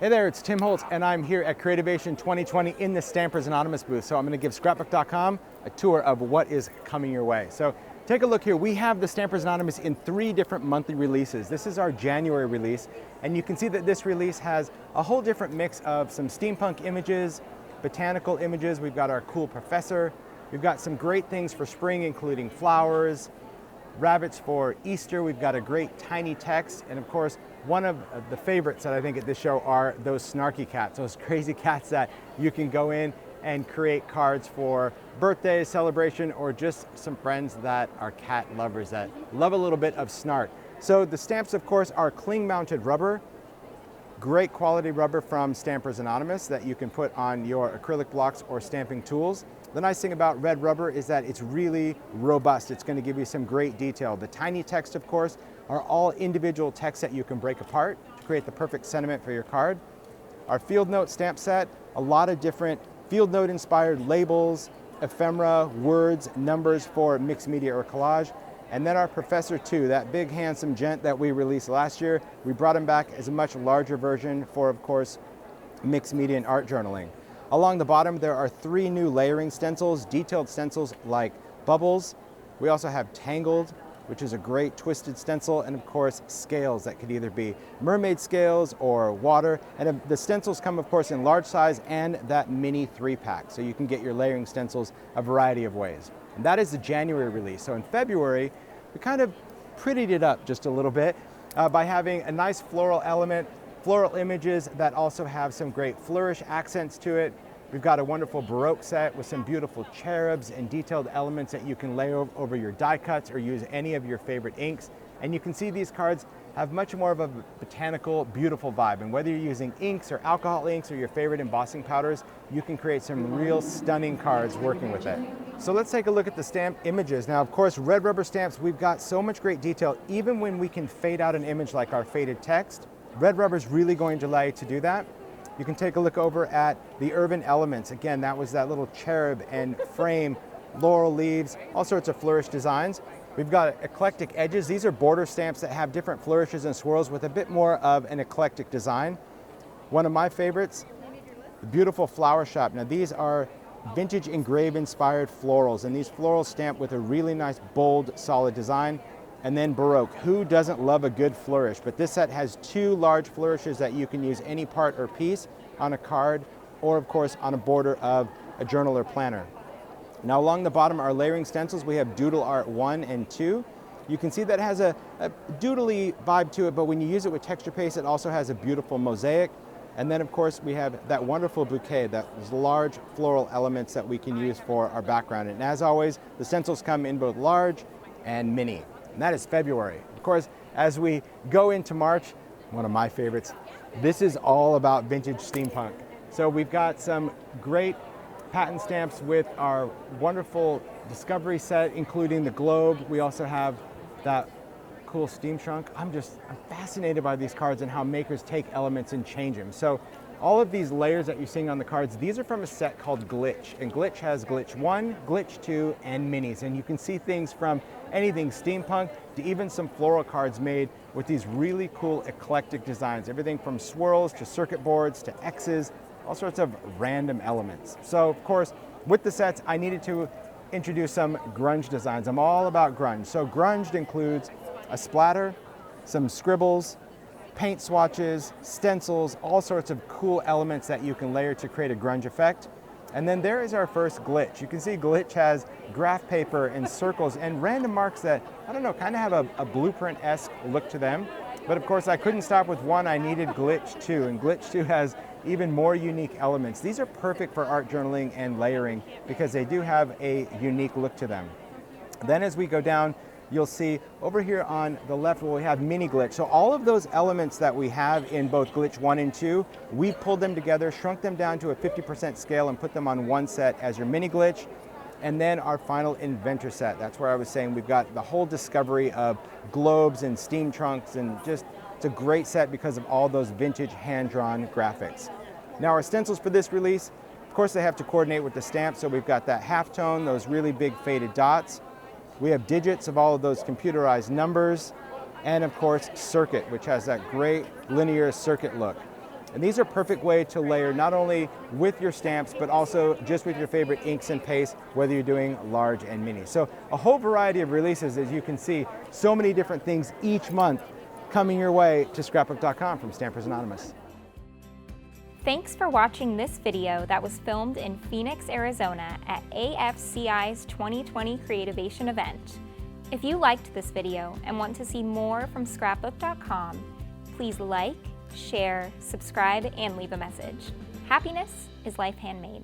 Hey there, it's Tim Holtz, and I'm here at Creativation 2020 in the Stampers Anonymous booth. So I'm going to give Scrapbook.com a tour of what is coming your way. So take a look here. We have the Stampers Anonymous in 3 different monthly releases. This is our January release, and you can see that this release has a whole different mix of some steampunk images, botanical images. We've got our cool professor. We've got some great things for spring, including flowers, rabbits for Easter. We've got a great tiny text, and of course, one of the favorites that I think at this show are those snarky cats, those crazy cats that you can go in and create cards for birthday, celebration, or just some friends that are cat lovers that love a little bit of snark. So the stamps, of course, are cling-mounted rubber, great quality rubber from Stampers Anonymous that you can put on your acrylic blocks or stamping tools. The nice thing about red rubber is that it's really robust. It's going to give you some great detail. The tiny text, of course, are all individual texts that you can break apart to create the perfect sentiment for your card. Our field note stamp set, a lot of different field note inspired labels, ephemera, words, numbers for mixed media or collage. And then our Professor 2, that big handsome gent that we released last year, we brought him back as a much larger version for, of course, mixed media and art journaling. Along the bottom, there are 3 new layering stencils, detailed stencils like Bubbles. We also have Tangled, which is a great twisted stencil, and of course, scales that could either be mermaid scales or water. And the stencils come, of course, in large size and that mini 3-pack, so you can get your layering stencils a variety of ways. And that is the January release. So in February, we kind of prettied it up just a little bit by having a nice floral element, floral images that also have some great flourish accents to it. We've got a wonderful baroque set with some beautiful cherubs and detailed elements that you can lay over your die cuts or use any of your favorite inks. And you can see these cards have much more of a botanical, beautiful vibe. And whether you're using inks or alcohol inks or your favorite embossing powders, you can create some real stunning cards working with it. So let's take a look at the stamp images. Now, of course, red rubber stamps, we've got so much great detail. Even when we can fade out an image like our faded text, red rubber is really going to allow you to do that. You can take a look over at the urban elements. Again, that was that little cherub and frame, laurel leaves, all sorts of flourish designs. We've got eclectic edges. These are border stamps that have different flourishes and swirls with a bit more of an eclectic design. One of my favorites, the beautiful flower shop. Now these are vintage engraved inspired florals, and these florals stamped with a really nice, bold, solid design. And then Baroque. Who doesn't love a good flourish? But this set has 2 large flourishes that you can use any part or piece on a card or, of course, on a border of a journal or planner. Now along the bottom are layering stencils. We have Doodle Art 1 and 2. You can see that it has a doodly vibe to it, but when you use it with texture paste, it also has a beautiful mosaic. And then, of course, we have that wonderful bouquet, those large floral elements that we can use for our background. And as always, the stencils come in both large and mini. And that is February. Of course, as we go into March, one of my favorites, this is all about vintage steampunk. So we've got some great patent stamps with our wonderful Discovery set, including the globe. We also have that cool steam trunk. I'm fascinated by these cards and how makers take elements and change them. So all of these layers that you're seeing on the cards, these are from a set called Glitch. And Glitch has Glitch 1, Glitch 2, and minis. And you can see things from anything steampunk to even some floral cards made with these really cool eclectic designs. Everything from swirls to circuit boards to X's, all sorts of random elements. So of course, with the sets, I needed to introduce some grunge designs. I'm all about grunge. So grunge includes a splatter, some scribbles, paint swatches, stencils, all sorts of cool elements that you can layer to create a grunge effect. And then there is our first Glitch. You can see Glitch has graph paper and circles and random marks that, I don't know, kind of have a blueprint-esque look to them. But of course, I couldn't stop with one. I needed Glitch 2, and Glitch 2 has even more unique elements. These are perfect for art journaling and layering because they do have a unique look to them. Then as we go down, you'll see over here on the left where we have mini Glitch. So all of those elements that we have in both Glitch 1 and 2, we pulled them together, shrunk them down to a 50% scale and put them on one set as your mini Glitch. And then our final Inventor set. That's where I was saying we've got the whole discovery of globes and steam trunks, and just, it's a great set because of all those vintage hand-drawn graphics. Now our stencils for this release, of course they have to coordinate with the stamp, so we've got that halftone, those really big faded dots. We have digits of all of those computerized numbers, and of course circuit, which has that great linear circuit look. And these are a perfect way to layer not only with your stamps, but also just with your favorite inks and pastes, whether you're doing large and mini. So a whole variety of releases, as you can see, so many different things each month coming your way to Scrapbook.com from Stampers Anonymous. Thanks for watching this video that was filmed in Phoenix, Arizona at AFCI's 2020 Creativation event. If you liked this video and want to see more from Scrapbook.com, please like, share, subscribe, and leave a message. Happiness is life handmade.